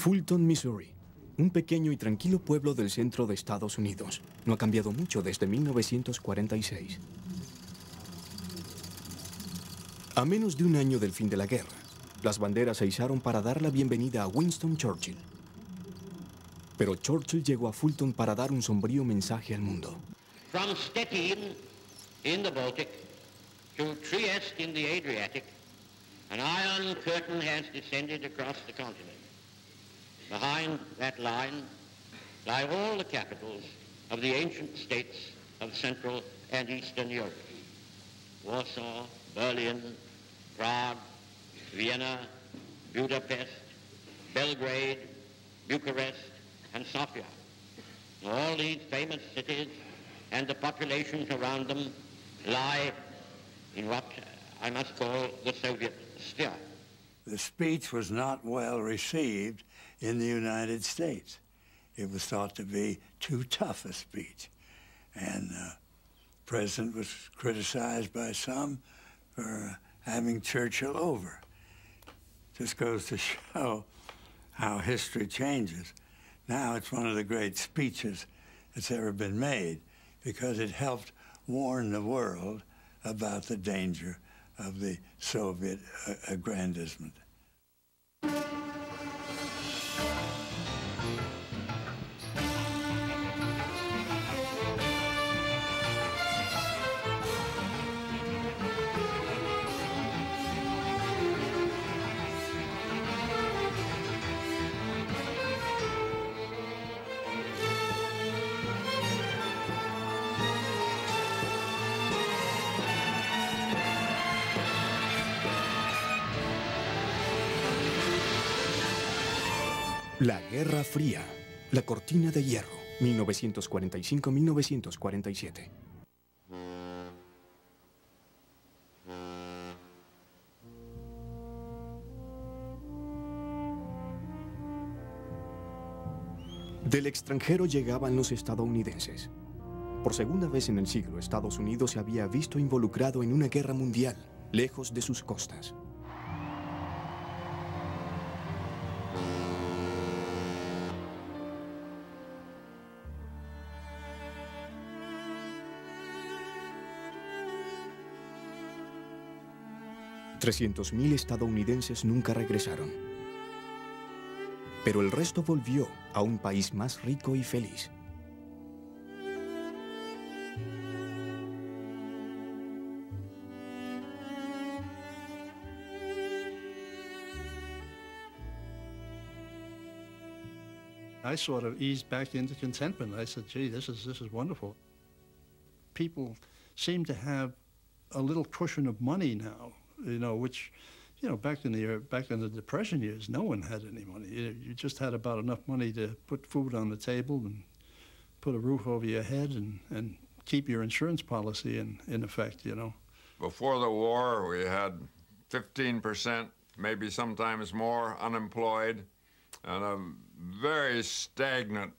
Fulton, Missouri, un pequeño y tranquilo pueblo del centro de Estados Unidos. No ha cambiado mucho desde 1946. A menos de un año del fin de la guerra, las banderas se izaron para dar la bienvenida a Winston Churchill. Pero Churchill llegó a Fulton para dar un sombrío mensaje al mundo. From Stettin in the Baltic to Trieste in the Adriatic, an iron curtain has descended across the continent. Behind that line lie all the capitals of the ancient states of Central and Eastern Europe. Warsaw, Berlin, Prague, Vienna, Budapest, Belgrade, Bucharest, and Sofia. All these famous cities and the populations around them lie in what I must call the Soviet sphere. The speech was not well received in the United States. It was thought to be too tough a speech. And the president was criticized by some for having Churchill over. Just goes to show how history changes. Now it's one of the great speeches that's ever been made because it helped warn the world about the danger of the Soviet aggrandizement. La Guerra Fría, la cortina de hierro, 1945-1947. Del extranjero llegaban los estadounidenses. Por segunda vez en el siglo, Estados Unidos se había visto involucrado en una guerra mundial, lejos de sus costas. $300,000 estadounidenses nunca regresaron. Pero el resto volvió a un país más rico y feliz. I sort of eased back into contentment. I said, gee, this is wonderful. People seem to have a little cushion of money now. You know, which, you know, back in the Depression years, no one had any money. You just had about enough money to put food on the table and put a roof over your head and keep your insurance policy in effect, you know. Before the war, we had 15%, maybe sometimes more, unemployed, and a very stagnant,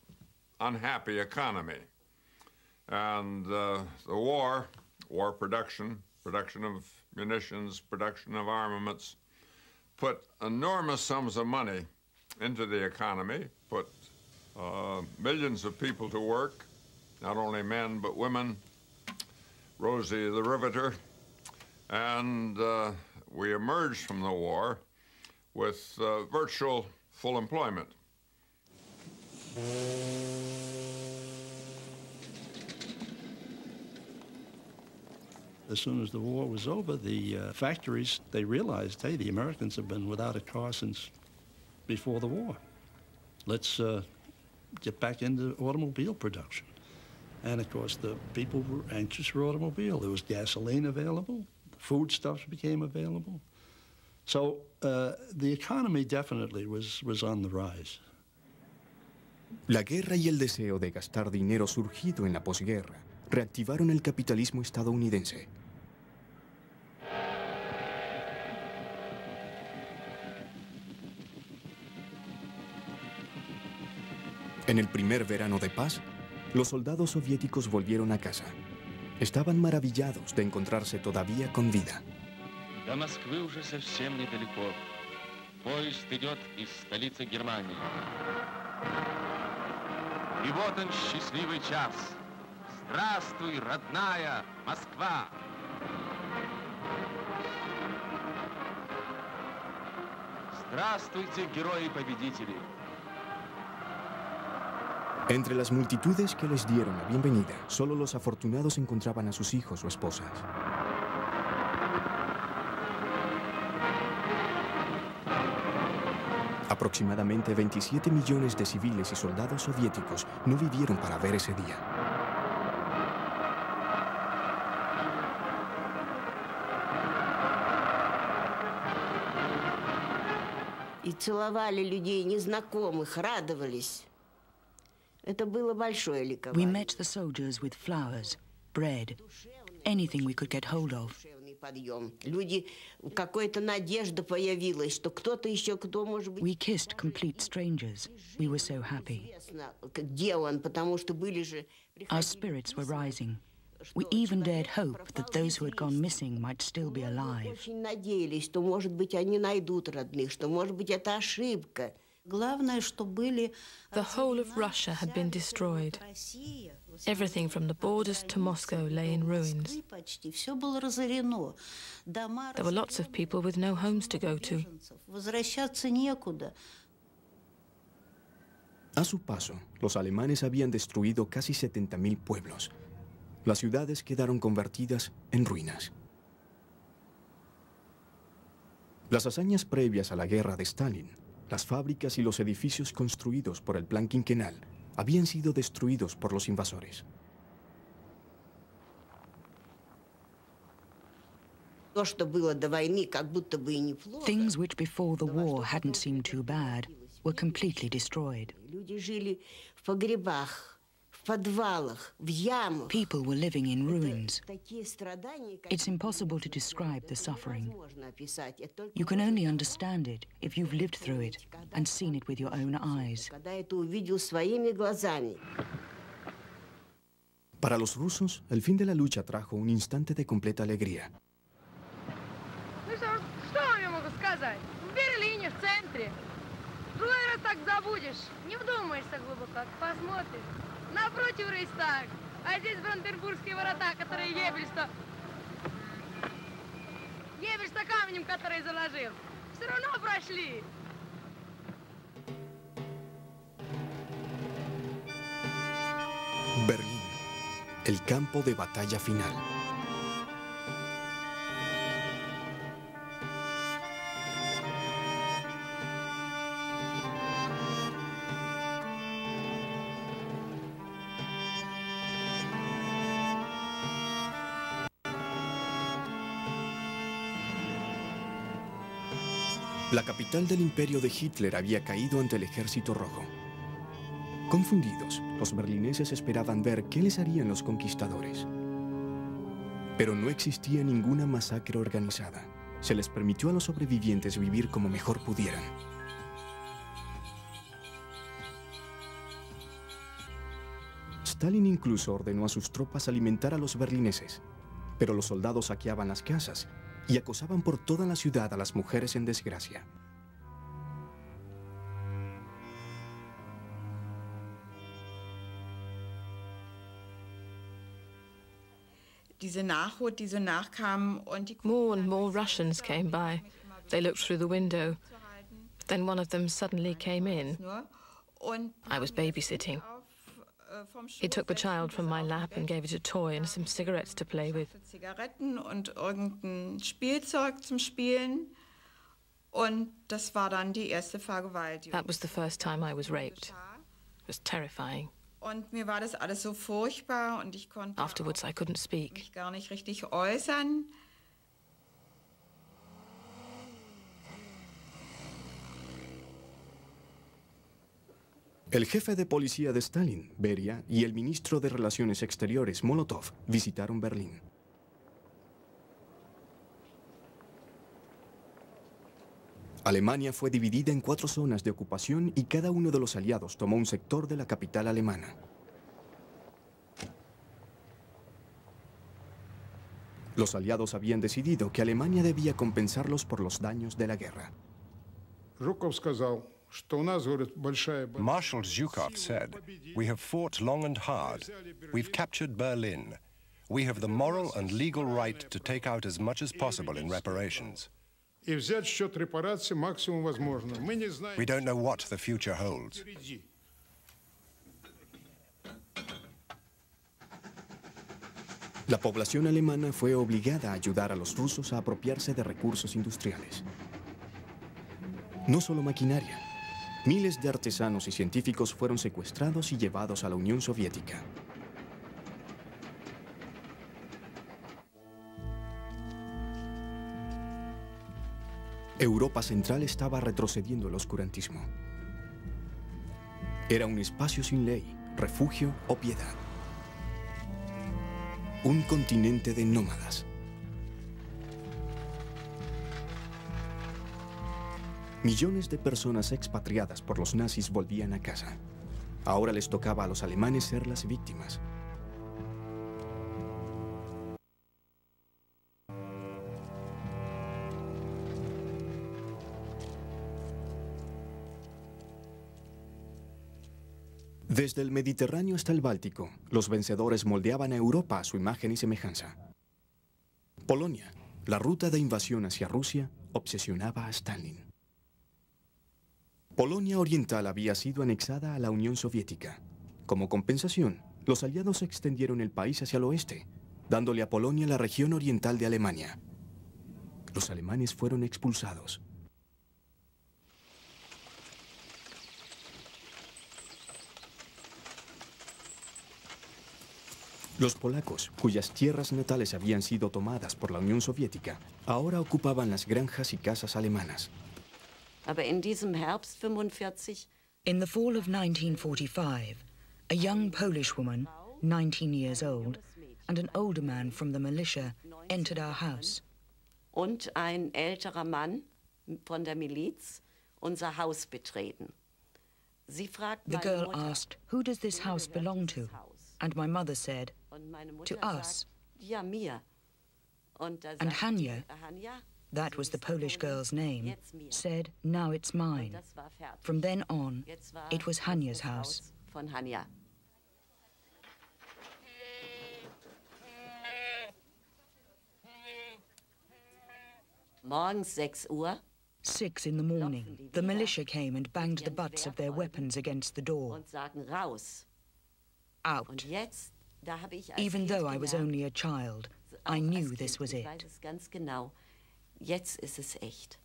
unhappy economy. And the war production of munitions, production of armaments, put enormous sums of money into the economy, put millions of people to work, not only men but women, Rosie the Riveter, and we emerged from the war with virtual full employment. As soon as the war was over, the factories, they realized, hey, the Americans have been without a car since before the war. Let's get back into automobile production. And of course, the people were anxious for automobile. There was gasoline available, foodstuffs became available. So the economy definitely was on the rise. La guerra y el deseo de gastar dinero surgido en la posguerra reactivaron el capitalismo estadounidense. En el primer verano de paz, los soldados soviéticos volvieron a casa. Estaban maravillados de encontrarse todavía con vida. До Москвы уже совсем недалеко. Поезд идет из столицы Германии. И вот он, счастливый час. Здравствуй, родная Москва! Здравствуйте, герои-победители! Entre las multitudes que les dieron la bienvenida, solo los afortunados encontraban a sus hijos o esposas. Aproximadamente 27 millones de civiles y soldados soviéticos no vivieron para ver ese día. И целовали людей незнакомых, радовались. Это было большое We ликование. met the soldiers with flowers, bread, anything we could get hold of. Душевный подъем. Люди, какая-то надежда появилась, что кто-то еще, кто, может быть, We kissed complete strangers. We were so happy. известно, где он, потому что были же... Our spirits were rising. We even dared hope that those who had gone missing might still be alive. Очень надеялись, что, может быть, они найдут родных, что, может быть, это ошибка. Главное, что были... The whole of Russia had been destroyed. Everything from the borders to Moscow lay in ruins. Почти все было разорено. Дома There were lots of people with no homes to go to. возвращаться некуда. A su paso, los alemanes habían destruido casi 70.000 pueblos. Las ciudades quedaron convertidas en ruinas. Las hazañas previas a la guerra de Stalin, las fábricas y los edificios construidos por el plan quinquenal habían sido destruidos por los invasores. То, что было до войны, как будто бы и неплохо. Things which before the war hadn't seemed too bad were completely destroyed. Люди жили в погребах, в подвалах, в ямах. People were living in ruins. Такие страдания, It's impossible to describe the suffering. невозможно описать. Это только You can only understand it if you've lived through it and seen it with your own eyes. когда это увидел своими глазами. Para los rusos, el fin de la lucha trajo un instante de completa alegría. Ну что вам я могу сказать? В Берлине, в центре. Другой раз так забудешь, не вдумаешься глубоко, посмотришь. Напротив Рейхстаг, а здесь Бранденбургские ворота, которые Геббельс-то камнем, который заложил. Все равно прошли. Berlín, el campo de batalla final. La capital del imperio de Hitler había caído ante el ejército rojo. Confundidos, los berlineses esperaban ver qué les harían los conquistadores. Pero no existía ninguna masacre organizada. Se les permitió a los sobrevivientes vivir como mejor pudieran. Stalin incluso ordenó a sus tropas alimentar a los berlineses, pero los soldados saqueaban las casas y acosaban por toda la ciudad a las mujeres en desgracia. More and more Russians came by. They looked through the window. Then one of them suddenly came in. I was babysitting. He took the child from my lap and gave it a toy and some cigarettes to play with. Zigaretten und irgendein Spielzeug zum Spielen. Und das war dann die erste Vergewaltigung. That was the first time I was raped. It was terrifying. Und mir war das alles so furchtbar und ich konnte Afterwards, I couldn't speak. mich gar nicht richtig äußern. El jefe de policía de Stalin, Beria, y el ministro de Relaciones Exteriores, Molotov, visitaron Berlín. Alemania fue dividida en 4 zonas de ocupación y cada uno de los aliados tomó un sector de la capital alemana. Los aliados habían decidido que Alemania debía compensarlos por los daños de la guerra. Marshal Zhukov said, "We have fought long and hard. We've captured Berlin. We have the moral and legal right to take out as much as possible in reparations. We don't know what the future holds." La población alemana fue obligada a ayudar a los rusos a apropiarse de recursos industriales. No solo maquinaria. Miles de artesanos y científicos fueron secuestrados y llevados a la Unión Soviética. Europa Central estaba retrocediendo el oscurantismo. Era un espacio sin ley, refugio o piedad. Un continente de nómadas. Millones de personas expatriadas por los nazis volvían a casa. Ahora les tocaba a los alemanes ser las víctimas. Desde el Mediterráneo hasta el Báltico, los vencedores moldeaban a Europa a su imagen y semejanza. Polonia, la ruta de invasión hacia Rusia, obsesionaba a Stalin. Polonia Oriental había sido anexada a la Unión Soviética. Como compensación, los aliados extendieron el país hacia el oeste, dándole a Polonia la región oriental de Alemania. Los alemanes fueron expulsados. Los polacos, cuyas tierras natales habían sido tomadas por la Unión Soviética, ahora ocupaban las granjas y casas alemanas. In the fall of 1945, a young Polish woman, 19 years old, and an older man from the militia entered our house. Und ein älterer Mann von der Miliz unser Haus betreten. Sie fragten The girl asked, "Who does this house belong to?" And my mother said, "To us." Ja, mir. Und da And sagte Hania, Hania, that was the Polish girl's name, said, "Now it's mine." das war fertig. From then on, Jetzt war it was Hania's das house. Haus von Hania. Morgens 6 Uhr 6 in the morning, the militia came and banged the butts of their weapons against the door. und sagen raus. Out. Und jetzt, da habe ich als Even Kind though I was gelernt, only a child, auch I knew als this Kind, was ich it. weiß es ganz genau. Jetzt ist es echt.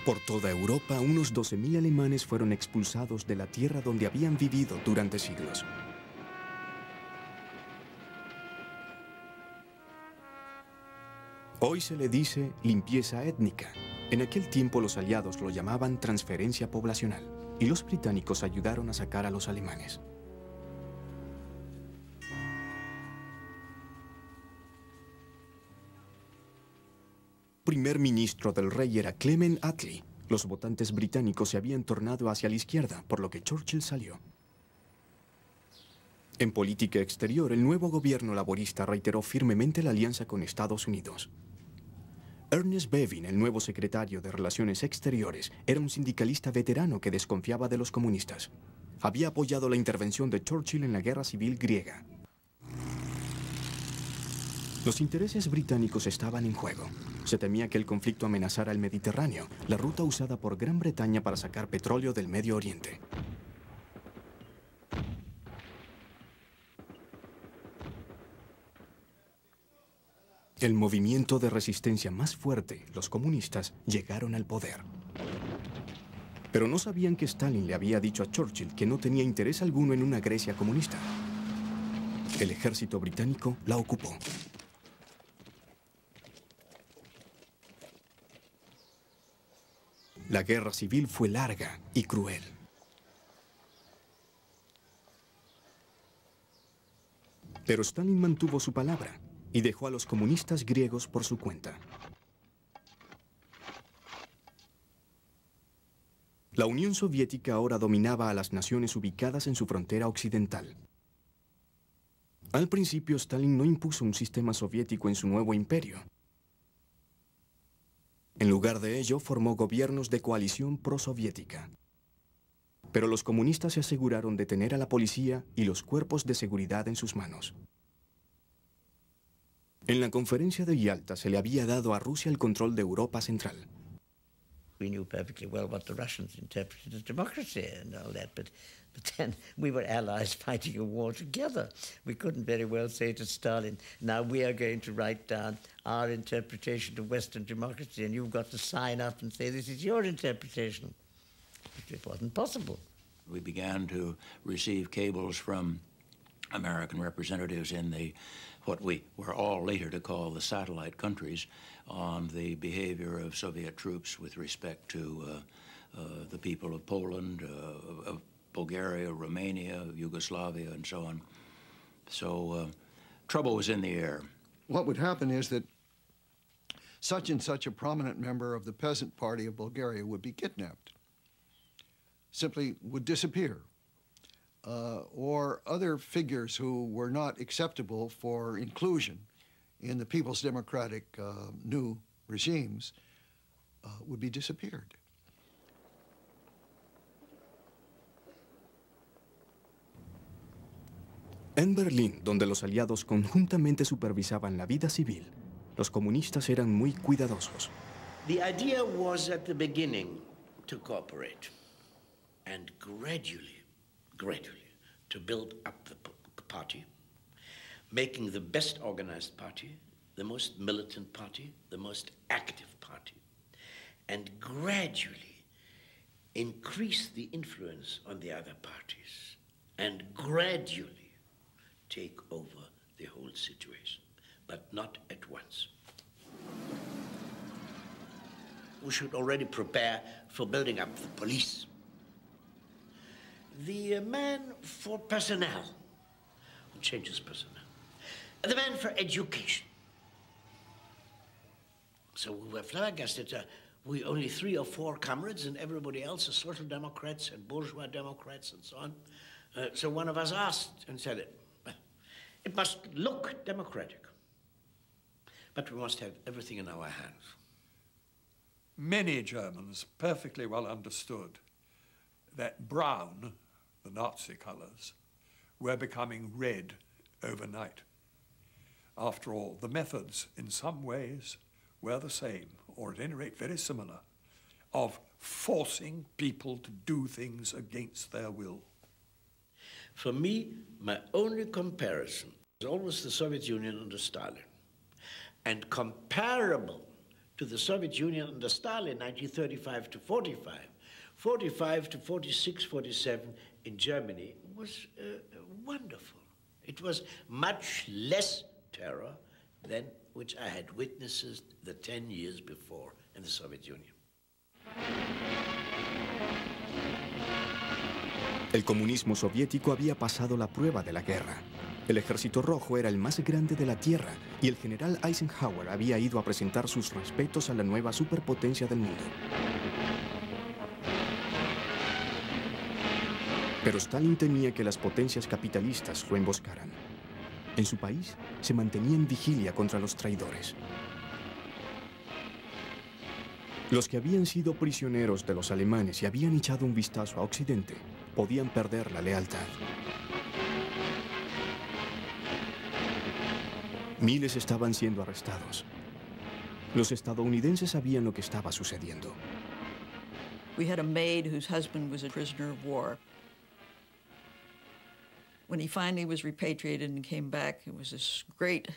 Por toda Europa, unos 12.000 alemanes fueron expulsados de la tierra donde habían vivido durante siglos. Hoy se le dice limpieza étnica. En aquel tiempo los aliados lo llamaban transferencia poblacional, y los británicos ayudaron a sacar a los alemanes. Primer ministro del rey era Clement Attlee. Los votantes británicos se habían tornado hacia la izquierda, por lo que Churchill salió. En política exterior, el nuevo gobierno laborista reiteró firmemente la alianza con Estados Unidos. Ernest Bevin, el nuevo secretario de Relaciones Exteriores, era un sindicalista veterano que desconfiaba de los comunistas. Había apoyado la intervención de Churchill en la guerra civil griega. Los intereses británicos estaban en juego. Se temía que el conflicto amenazara el Mediterráneo, la ruta usada por Gran Bretaña para sacar petróleo del Medio Oriente. El movimiento de resistencia más fuerte, los comunistas, llegaron al poder. Pero no sabían que Stalin le había dicho a Churchill que no tenía interés alguno en una Grecia comunista. El ejército británico la ocupó. La guerra civil fue larga y cruel. Pero Stalin mantuvo su palabra y dejó a los comunistas griegos por su cuenta. La Unión Soviética ahora dominaba a las naciones ubicadas en su frontera occidental. Al principio, Stalin no impuso un sistema soviético en su nuevo imperio. En lugar de ello, formó gobiernos de coalición prosoviética. Pero los comunistas se aseguraron de tener a la policía y los cuerpos de seguridad en sus manos. En la conferencia de Yalta se le había dado a Rusia el control de Europa Central. We knew perfectly well what the Russians interpreted as democracy and all that, but then we were allies fighting a war together. We couldn't very well say to Stalin, now we are going to write down our interpretation of Western democracy and you've got to sign up and say this is your interpretation. It wasn't possible. We began to receive cables from American representatives in what we were all later to call the satellite countries on the behavior of Soviet troops with respect to the people of Poland, of Bulgaria, Romania, Yugoslavia, and so on. So trouble was in the air. What would happen is that such and such a prominent member of the Peasant Party of Bulgaria would be kidnapped, simply would disappear. Or other figures who were not acceptable for inclusion in the People's Democratic new regimes would be disappeared. En Berlín, donde los aliados conjuntamente supervisaban la vida civil, los comunistas eran muy cuidadosos. The idea was at the beginning to cooperate and gradually to build up the party, making the best organized party, the most militant party, the most active party, and gradually increase the influence on the other parties, and gradually take over the whole situation, but not at once. We should already prepare for building up the police. The man for personnel, who changes personnel. The man for education. So we were flabbergasted. We only 3 or 4 comrades and everybody else are social democrats and bourgeois democrats and so on. So one of us asked and said, it must look democratic, but we must have everything in our hands. Many Germans perfectly well understood that brown, the Nazi colors, were becoming red overnight. After all, the methods in some ways were the same, or at any rate very similar, of forcing people to do things against their will. For me, my only comparison was always the Soviet Union under Stalin. And comparable to the Soviet Union under Stalin, 1935 to 45, 45 to 46, 47 in Germany was wonderful. It was much less terror than which I had witnessed the 10 years before in the Soviet Union. El comunismo soviético había pasado la prueba de la guerra. El Ejército Rojo era el más grande de la Tierra y el general Eisenhower había ido a presentar sus respetos a la nueva superpotencia del mundo. Pero Stalin temía que las potencias capitalistas lo emboscaran. En su país se mantenía en vigilia contra los traidores. Los que habían sido prisioneros de los alemanes y habían echado un vistazo a Occidente podían perder la lealtad. Miles estaban siendo arrestados. Los estadounidenses sabían lo que estaba sucediendo. We had a maid whose husband was a prisoner of war. When he finally was repatriated and came back, it was this great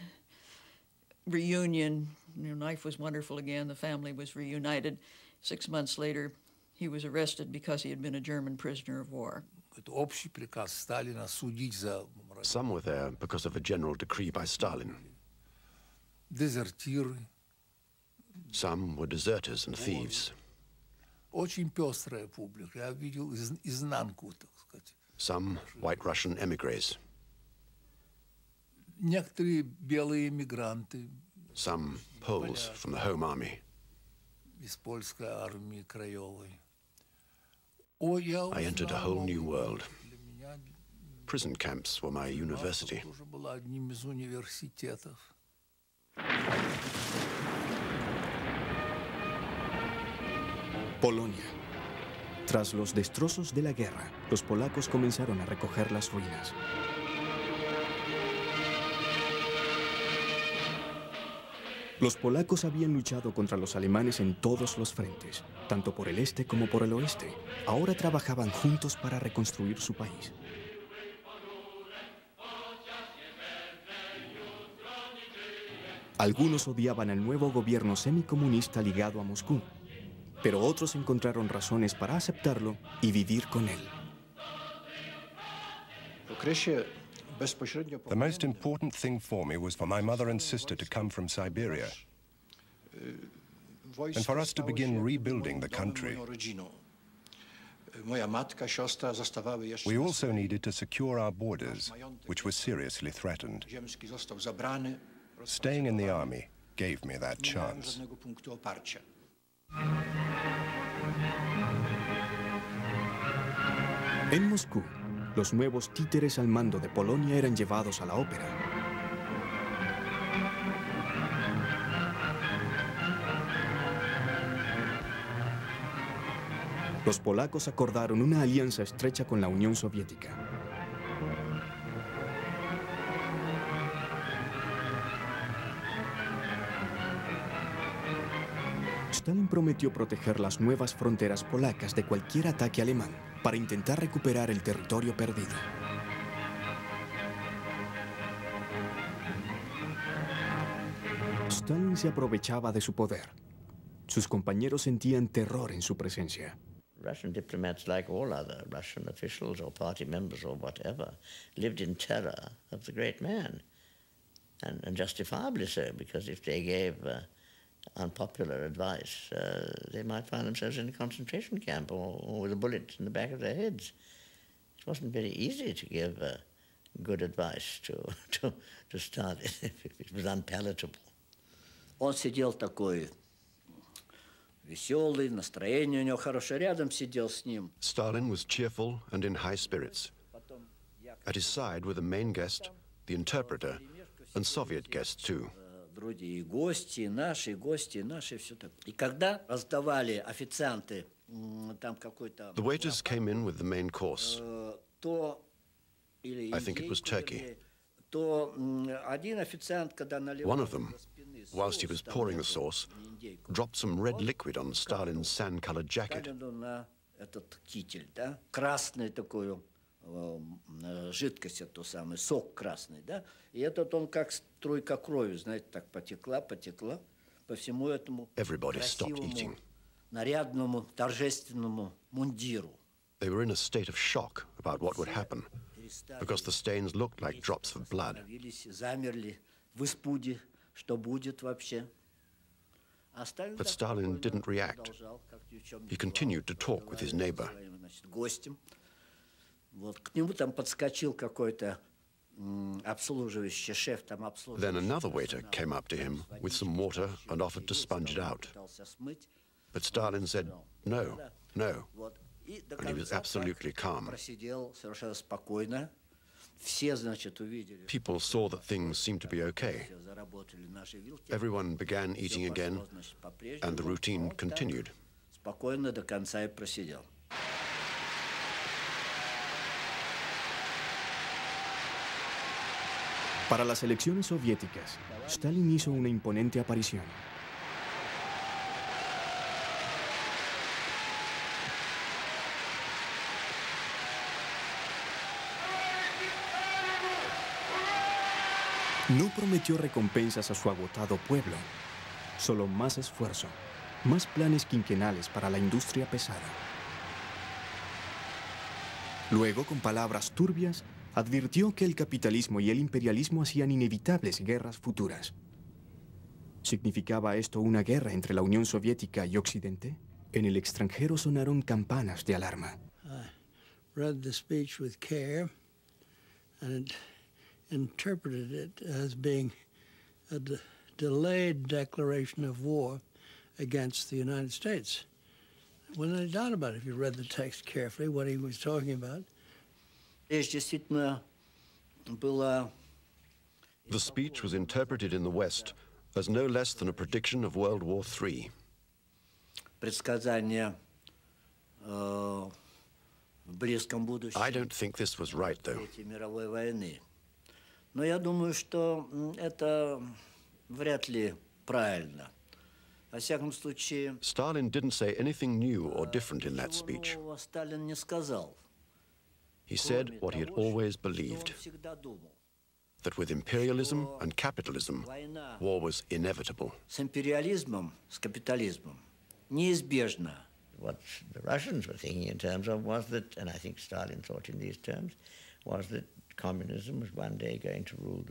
reunion. You know, life was wonderful again. The family was reunited. 6 months later, he was arrested because he had been a German prisoner of war. Some were there because of a general decree by Stalin. Some were deserters and thieves. Some White Russian emigres. Some Poles from the Home Army. I entered a whole new world. Prison camps were my university. Polonia. Tras los destrozos de la guerra, los polacos comenzaron a recoger las ruinas. Los polacos habían luchado contra los alemanes en todos los frentes, tanto por el este como por el oeste. Ahora trabajaban juntos para reconstruir su país. Algunos odiaban al nuevo gobierno semicomunista ligado a Moscú, pero otros encontraron razones para aceptarlo y vivir con él. The most important thing for me was for my mother and sister to come from Siberia, and for us to begin rebuilding the country. We also needed to secure our borders, which were seriously threatened. Staying in the army gave me that chance. En Moscú, los nuevos títeres al mando de Polonia eran llevados a la ópera. Los polacos acordaron una alianza estrecha con la Unión Soviética. Stalin prometió proteger las nuevas fronteras polacas de cualquier ataque alemán para intentar recuperar el territorio perdido. Stalin se aprovechaba de su poder. Sus compañeros sentían terror en su presencia. Russian diplomats, like all other Russian officials or party members or whatever, lived in terror of the great man, and justifiably so, because if they gave unpopular advice, they might find themselves in a concentration camp or with a bullet in the back of their heads. It wasn't very easy to give good advice to Stalin. It was unpalatable. Он сидел такой веселый, настроение у него хорошее, рядом сидел с ним. Stalin was cheerful and in high spirits. At his side were the main guest, the interpreter, and Soviet guests too. Вроде и гости наши, все так. И когда раздавали официанты там какой-то... The waiters came in with the main course. То или I think it was turkey. То один официант, когда наливал... One of them, whilst he was pouring the sauce, dropped some red liquid on Stalin's sand-colored jacket. На этот китель, да? Красный такой, жидкость, это самый сок красный, да? И этот он как струйка крови, знаете, так потекла по всему этому красивому, нарядному, торжественному мундиру. They were in a state of shock about what would happen, because the stains looked like drops of blood. Замерли в испуге, что будет вообще. But Stalin didn't react. He continued to talk with his neighbor. Then another waiter came up to him with some water and offered to sponge it out. But Stalin said, no, no, and he was absolutely calm. People saw that things seemed to be okay. Everyone began eating again, and the routine continued. Para las elecciones soviéticas, Stalin hizo una imponente aparición. No prometió recompensas a su agotado pueblo, solo más esfuerzo, más planes quinquenales para la industria pesada. Luego, con palabras turbias, advirtió que el capitalismo y el imperialismo hacían inevitables guerras futuras. ¿Significaba esto una guerra entre la Unión Soviética y Occidente? En el extranjero sonaron campanas de alarma. I read the speech with care and interpreted it as being a delayed declaration of war against the United States. Wasn't any doubt about it if you read the text carefully, what he was talking about. The speech was interpreted in the West as no less than a prediction of World War III. I don't think this was right, though. Третьей мировой войны. Но я думаю, что это вряд ли правильно. Во всяком случае, Stalin didn't say anything new or different in that speech. нового Сталин не сказал. He said what he had always believed, that with imperialism and capitalism, war was inevitable. С империализмом, с капитализмом неизбежно. What the Russians were thinking in terms of was that, and I think Stalin thought in these terms, was that communism was one day going to rule,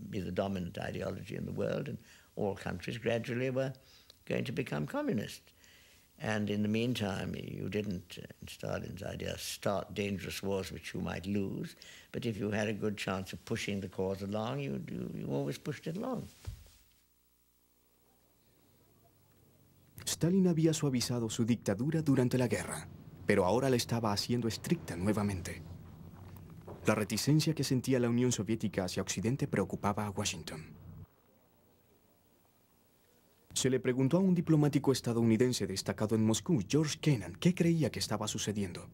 be the dominant ideology in the world, and all countries gradually were going to become communist. And in the meantime, you didn't, in Stalin's idea, start dangerous wars which you might lose, but if you had a good chance of pushing the cause along, you always pushed it along. Stalin había suavizado su dictadura durante la guerra, pero ahora la estaba haciendo estricta nuevamente. La reticencia que sentía la Unión Soviética hacia Occidente preocupaba a Washington. Se le preguntó a un diplomático estadounidense destacado en Moscú, George Kennan, qué creía que estaba sucediendo.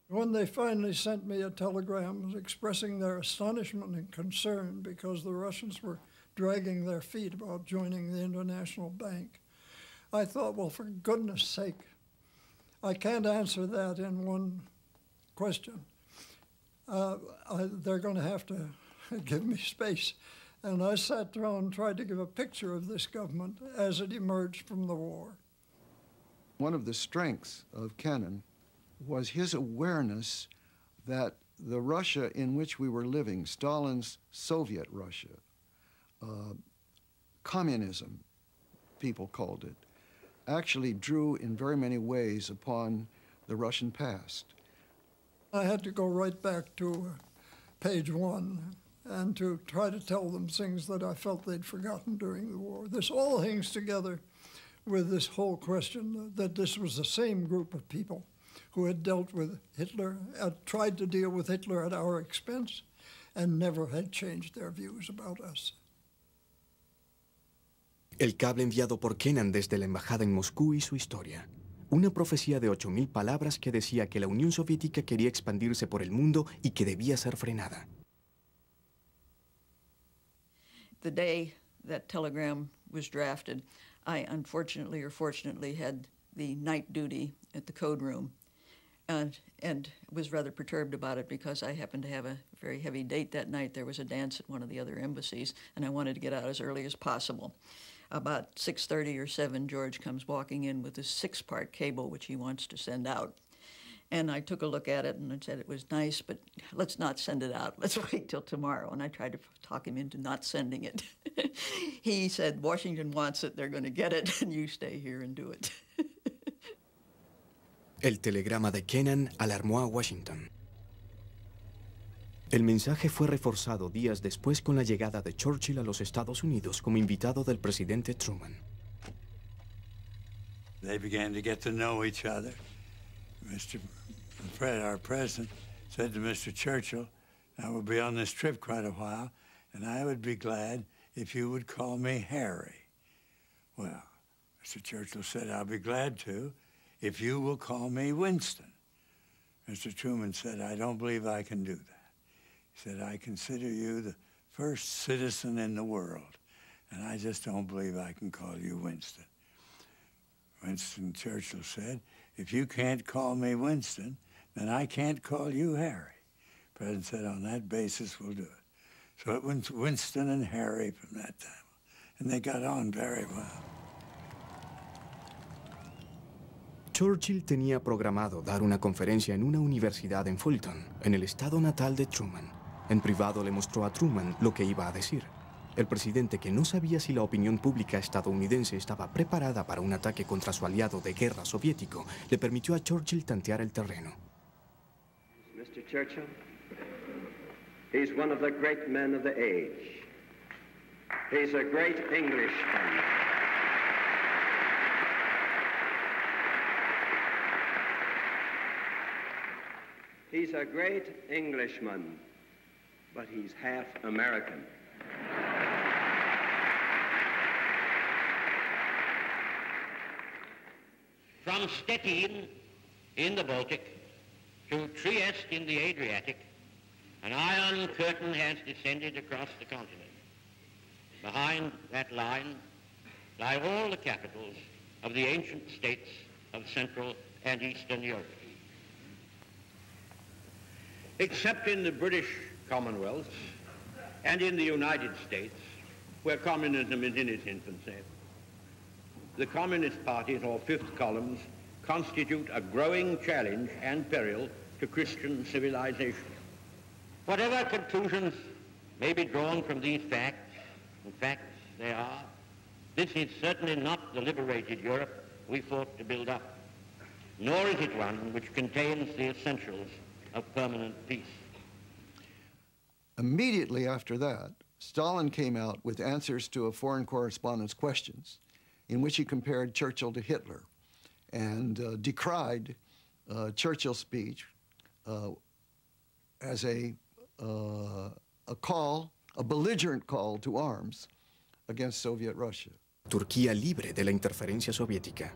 When they finally sent me a telegram expressing their astonishment and concern because the Russians were dragging their feet about joining the International Bank, I thought, well, for goodness sake, I can't answer that in one question. They're going to have to give me space. And I sat down and tried to give a picture of this government as it emerged from the war. One of the strengths of Kennan was his awareness that the Russia in which we were living, Stalin's Soviet Russia, communism, people called it, actually drew in very many ways upon the Russian past. I had to go right back to page 1 and to try to tell them things that I felt they'd forgotten during the war. This all hangs together with this whole question that this was the same group of people who had dealt with Hitler, tried to deal with Hitler at our expense, and never had changed their views about us. El cable enviado por Kennan desde la embajada en Moscú y su historia. Una profecía de 8,000 palabras que decía que la Unión Soviética quería expandirse por el mundo y que debía ser frenada. The day that telegram was drafted, I unfortunately or fortunately had the night duty at the code room and was rather perturbed about it because I happened to have a very heavy date that night. There was a dance at one of the other embassies, and I wanted to get out as early as possible. About 6:30 or 7, George comes walking in with this 6-part cable which he wants to send out. And I took a look at it and I said it was nice, but let's not send it out. Let's wait till tomorrow. And I tried to talk him into not sending it. He said, Washington wants it, they're going to get it, and you stay here and do it. El telegrama de Kennan alarmó a Washington. El mensaje fue reforzado días después con la llegada de Churchill a los Estados Unidos como invitado del presidente Truman. They began to get to know each other. Mr. Fred, our president, said to Mr. Churchill, I will be on this trip quite a while, and I would be glad if you would call me Harry. Well, Mr. Churchill said, I'll be glad to if you will call me Winston. Mr. Truman said, I don't believe I can do that. He said, I consider you the first citizen in the world, and I just don't believe I can call you Winston. Winston Churchill said, if you can't call me Winston, then I can't call you Harry. The president said, on that basis, we'll do it. So it went Winston and Harry from that time, and they got on very well. Churchill tenía programado dar una conferencia en una universidad en Fulton, en el estado natal de Truman. En privado le mostró a Truman lo que iba a decir. El presidente, que no sabía si la opinión pública estadounidense estaba preparada para un ataque contra su aliado de guerra soviético, le permitió a Churchill tantear el terreno. Mr. Churchill, he's one of the great men of the age. He's a great Englishman. He's a great Englishman, but he's half American. From Stettin in the Baltic to Trieste in the Adriatic, an iron curtain has descended across the continent. Behind that line lie all the capitals of the ancient states of Central and Eastern Europe. Except in the British Commonwealth and in the United States, where communism is in its infancy, the Communist parties, or fifth columns, constitute a growing challenge and peril to Christian civilization. Whatever conclusions may be drawn from these facts, in fact they are, this is certainly not the liberated Europe we fought to build up, nor is it one which contains the essentials of permanent peace. Immediately after that, Stalin came out with answers to a foreign correspondent's questions in which he compared Churchill to Hitler and decried Churchill's speech as a belligerent call to arms against Soviet Russia. Turquía libre de la interferencia soviética.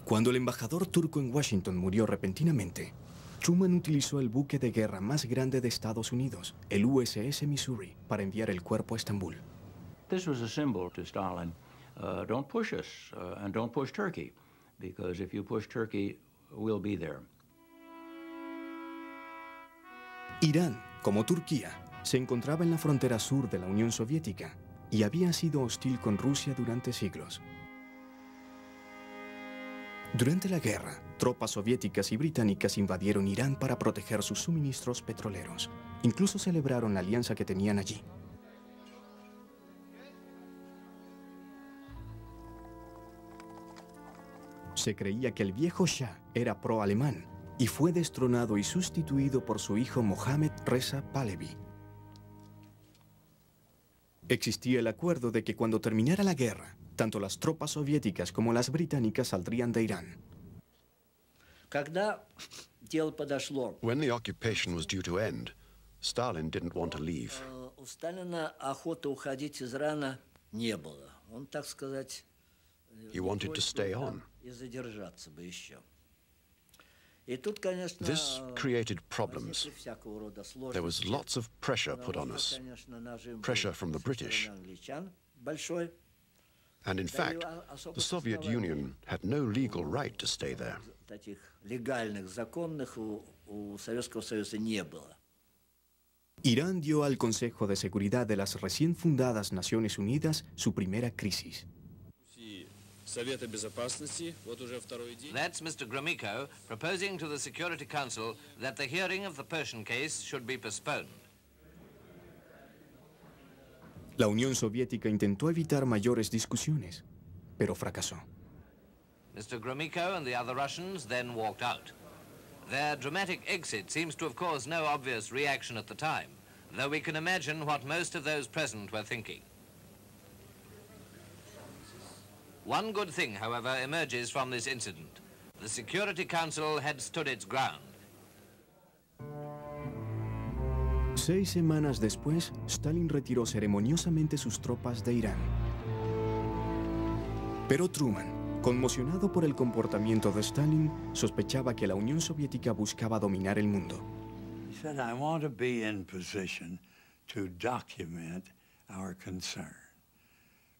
Cuando el embajador turco en Washington murió repentinamente, Truman utilizó el buque de guerra más grande de Estados Unidos, el USS Missouri, para enviar el cuerpo a Estambul. This was a symbol to Stalin. Don't push us and don't push Turkey, because if you push Turkey, we'll be there. Irán, como Turquía, se encontraba en la frontera sur de la Unión Soviética y había sido hostil con Rusia durante siglos. Durante la guerra, tropas soviéticas y británicas invadieron Irán para proteger sus suministros petroleros. Incluso celebraron la alianza que tenían allí. Se creía que el viejo Shah era pro-alemán y fue destronado y sustituido por su hijo Mohammad Reza Pahlavi. Existía el acuerdo de que cuando terminara la guerra, tanto las tropas soviéticas como las británicas saldrían de Irán. When the occupation was due to end, Stalin didn't want to leave. У Сталина охоты уходить из Ирана не было. Он, так сказать, He wanted to stay on. и задержаться бы еще. И тут, конечно, This created problems. всякого рода сложности. There was lots of pressure put on us. Pressure from the British. Большой. And in fact, the Soviet Union had no legal right to stay there. Таких легальных, законных у Советского Союза не было. Irán dio al Consejo de Seguridad de las recién fundadas Naciones Unidas su primera crisis. That's Mr. Gromyko proposing to the Security Council that the hearing of the Persian case should be postponed. La Unión Soviética intentó evitar mayores discusiones, pero fracasó. Mr. Gromyko and the other Russians then walked out. Their dramatic exit seems to have caused no obvious reaction at the time, though we can imagine what most of those present were thinking. One good thing, however, emerges from this incident. The Security Council had stood its ground. 6 semanas después, Stalin retiró ceremoniosamente sus tropas de Irán. Pero Truman, conmocionado por el comportamiento de Stalin, sospechaba que la Unión Soviética buscaba dominar el mundo. He said, I want to be in position to document our concern.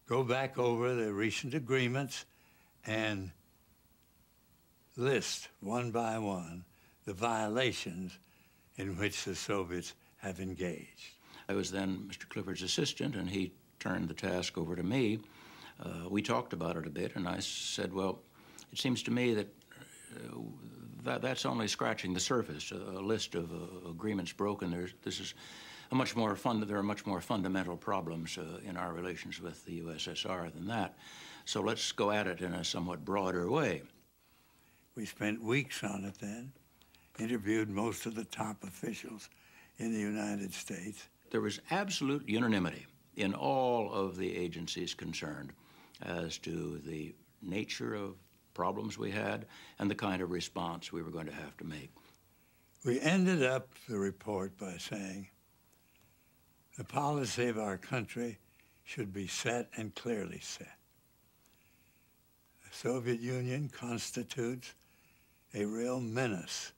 Go back over the recent agreements and list one by one the violations in which the Soviets have engaged. I was then Mr. Clifford's assistant, and he turned the task over to me. We talked about it a bit, and I said, well, it seems to me that that's only scratching the surface, a list of agreements broken. There are much more fundamental problems in our relations with the USSR than that. So let's go at it in a somewhat broader way. We spent weeks on it then, interviewed most of the top officials in the United States. There was absolute unanimity in all of the agencies concerned as to the nature of problems we had and the kind of response we were going to have to make. We ended up the report by saying the policy of our country should be set and clearly set. Soviet Union constitutes a real menace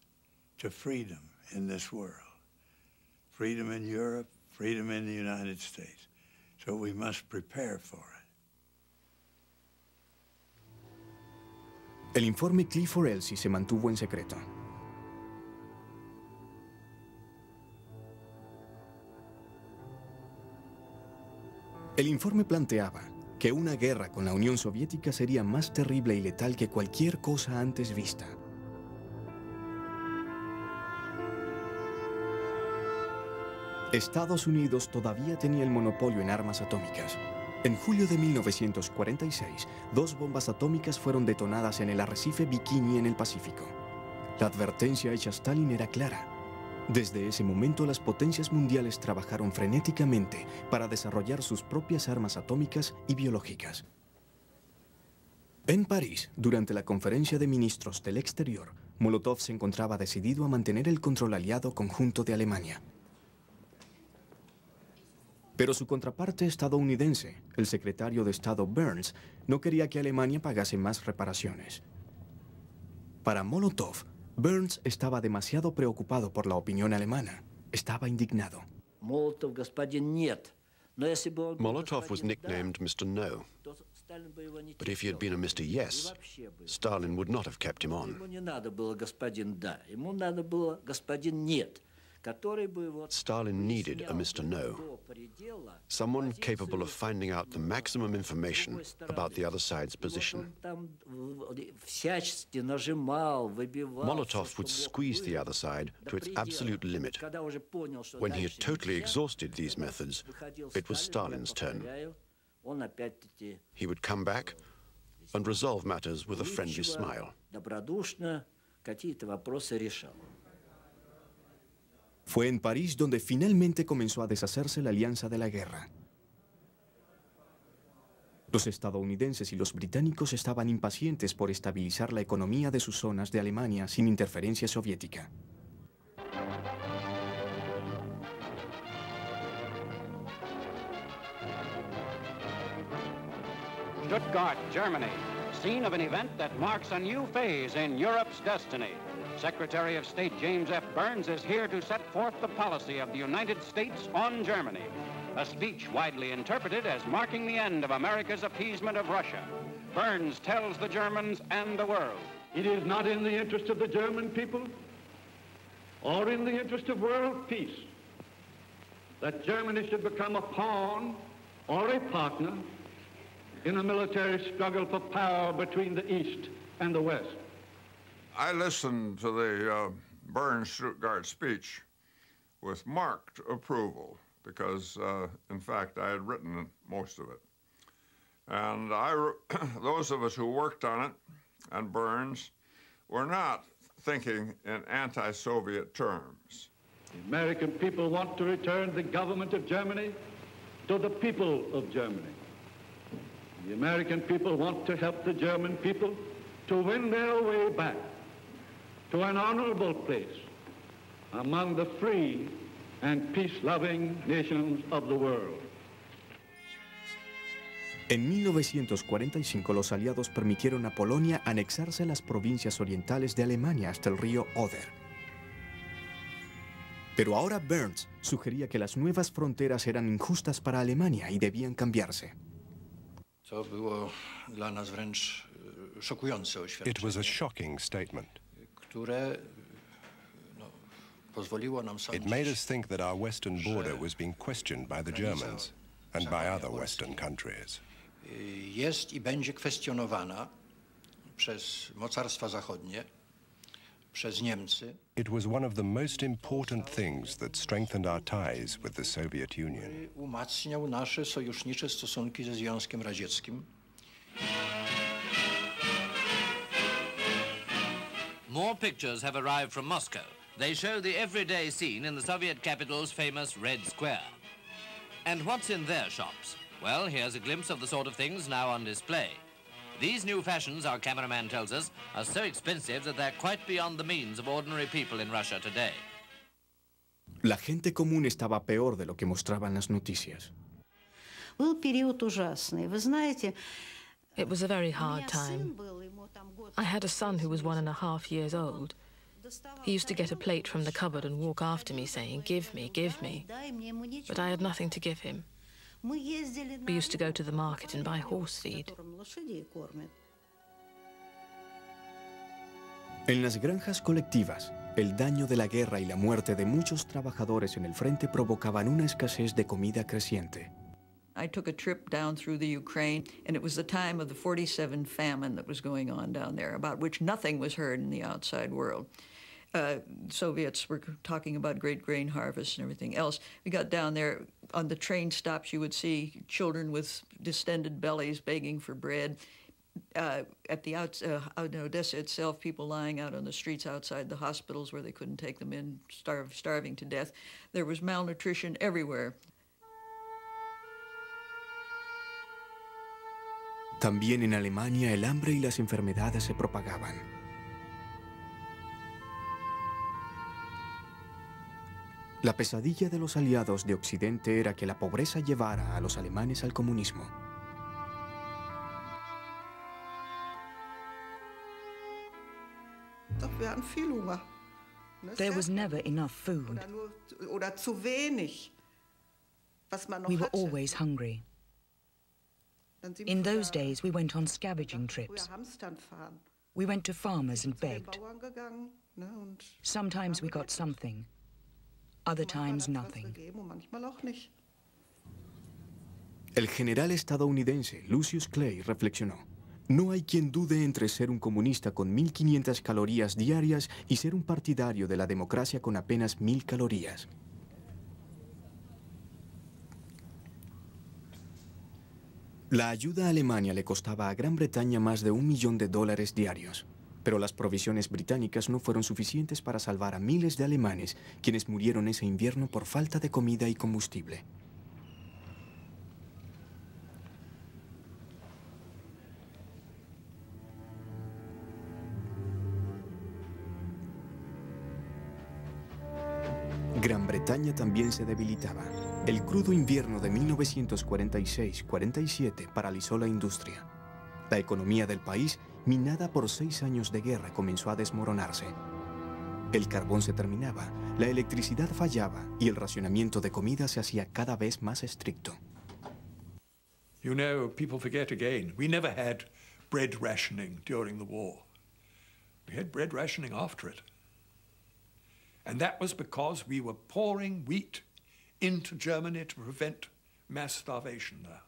to freedom in this world. Freedom in Europe, freedom in the United States. So we must prepare for it. El informe Clifford-Elsie se mantuvo en secreto. El informe planteaba que una guerra con la Unión Soviética sería más terrible y letal que cualquier cosa antes vista. Estados Unidos todavía tenía el monopolio en armas atómicas. En julio de 1946, 2 bombas atómicas fueron detonadas en el arrecife Bikini en el Pacífico. La advertencia hecha a Stalin era clara. Desde ese momento, las potencias mundiales trabajaron frenéticamente para desarrollar sus propias armas atómicas y biológicas. En París, durante la conferencia de ministros del exterior, Molotov se encontraba decidido a mantener el control aliado conjunto de Alemania. Pero su contraparte estadounidense, el secretario de Estado Burns, no quería que Alemania pagase más reparaciones. Para Molotov, Burns estaba demasiado preocupado por la opinión alemana. Estaba indignado. Molotov was nicknamed Mr. No. But if he had been a Mr. Yes, Stalin would not have kept him on. Stalin needed a Mr. No, someone capable of finding out the maximum information about the other side's position. Molotov would squeeze the other side to its absolute limit. When he had totally exhausted these methods, it was Stalin's turn. He would come back and resolve matters with a friendly smile. Fue en París donde finalmente comenzó a deshacerse la alianza de la guerra. Los estadounidenses y los británicos estaban impacientes por estabilizar la economía de sus zonas de Alemania sin interferencia soviética. Stuttgart, Germany, scene of an event that marks a new phase in Europe's destiny. Secretary of State James F. Burns is here to set forth the policy of the United States on Germany, a speech widely interpreted as marking the end of America's appeasement of Russia. Burns tells the Germans and the world, it is not in the interest of the German people or in the interest of world peace that Germany should become a pawn or a partner in a military struggle for power between the East and the West. I listened to the Burns-Stuttgart speech with marked approval because, in fact, I had written most of it. And those of us who worked on it, and Burns, were not thinking in anti-Soviet terms. The American people want to return the government of Germany to the people of Germany. The American people want to help the German people to win their way back to an honorable place among the free and peace-loving nations of the world. En 1945, los aliados permitieron a Polonia anexarse las provincias orientales de Alemania hasta el río Oder. Pero ahora Burns sugería que las nuevas fronteras eran injustas para Alemania y debían cambiarse. It was a shocking statement. It made us think that our western border was being questioned by the Germans and by other Western countries. Jest i będzie kwestionowana przez mocarstwa zachodnie, przez Niemcy. It was one of the most important things that strengthened our ties with the Soviet Union. Umacniał nasze sojusznicze stosunki ze Związkiem Radzieckim. More pictures have arrived from Moscow. They show the everyday scene in the Soviet capital's famous Red Square. And what's in their shops? Well, here's a glimpse of the sort of things now on display. These new fashions, our cameraman tells us, are so expensive that they're quite beyond the means of ordinary people in Russia today. La gente común estaba peor de lo que mostraban las noticias. Был период ужасный. Вы знаете, It was a very hard time. I had a son who was 1.5 years old. He used to get a plate from the cupboard and walk after me saying, "Give me, give me." But I had nothing to give him. We used to go to the market and buy horse feed. En las granjas colectivas, el daño de la guerra y la muerte de muchos trabajadores en el frente provocaban una escasez de comida creciente. I took a trip down through the Ukraine, and it was the time of the 47 famine that was going on down there, about which nothing was heard in the outside world. Soviets were talking about great grain harvests and everything else. We got down there, on the train stops you would see children with distended bellies begging for bread. At the in Odessa itself, people lying out on the streets outside the hospitals where they couldn't take them in, starving to death. There was malnutrition everywhere. También en Alemania el hambre y las enfermedades se propagaban. La pesadilla de los aliados de Occidente era que la pobreza llevara a los alemanes al comunismo. There was never enough food. We were always hungry. In those days, we went on scavenging trips. We went to farmers and begged. Sometimes we got something, other times nothing. El general estadounidense Lucius Clay reflexionó: no hay quien dude entre ser un comunista con 1.500 calorías diarias y ser un partidario de la democracia con apenas 1.000 calorías. La ayuda a Alemania le costaba a Gran Bretaña más de $1 millón diarios, pero las provisiones británicas no fueron suficientes para salvar a miles de alemanes, quienes murieron ese invierno por falta de comida y combustible. Gran Bretaña también se debilitaba. El crudo invierno de 1946-47 paralizó la industria. La economía del país, minada por 6 años de guerra, comenzó a desmoronarse. El carbón se terminaba, la electricidad fallaba y el racionamiento de comida se hacía cada vez más estricto. You know, people forget again, we never had bread rationing during the war. We had bread rationing after it. And that was because we were pouring wheat into Germany to prevent mass starvation there.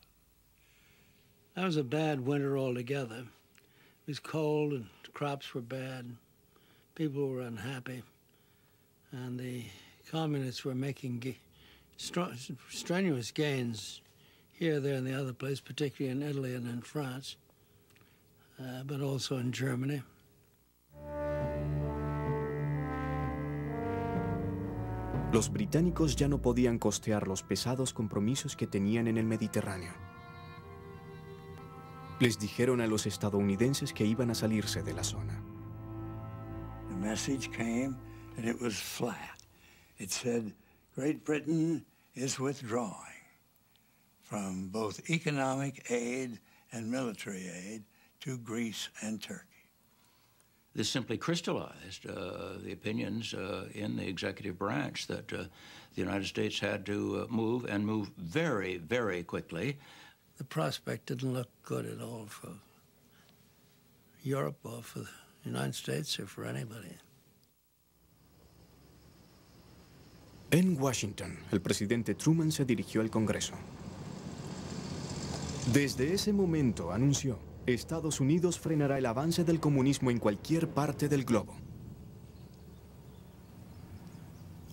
That was a bad winter altogether. It was cold and crops were bad. People were unhappy. And the communists were making strenuous gains here, there, and the other place, particularly in Italy and in France, but also in Germany. Los británicos ya no podían costear los pesados compromisos que tenían en el Mediterráneo. Les dijeron a los estadounidenses que iban a salirse de la zona. The message came and it was flat. It said, Great Britain is withdrawing from both economic aid and military aid to Greece and Turkey. This simply crystallized the opinions in the executive branch that the United States had to move and move very, very quickly. The prospect didn't look good at all for Europe or for the United States or for anybody. En Washington, el presidente Truman se dirigió al Congreso. Desde ese momento anunció: Estados Unidos frenará el avance del comunismo en cualquier parte del globo.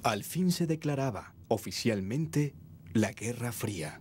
Al fin se declaraba oficialmente la Guerra Fría.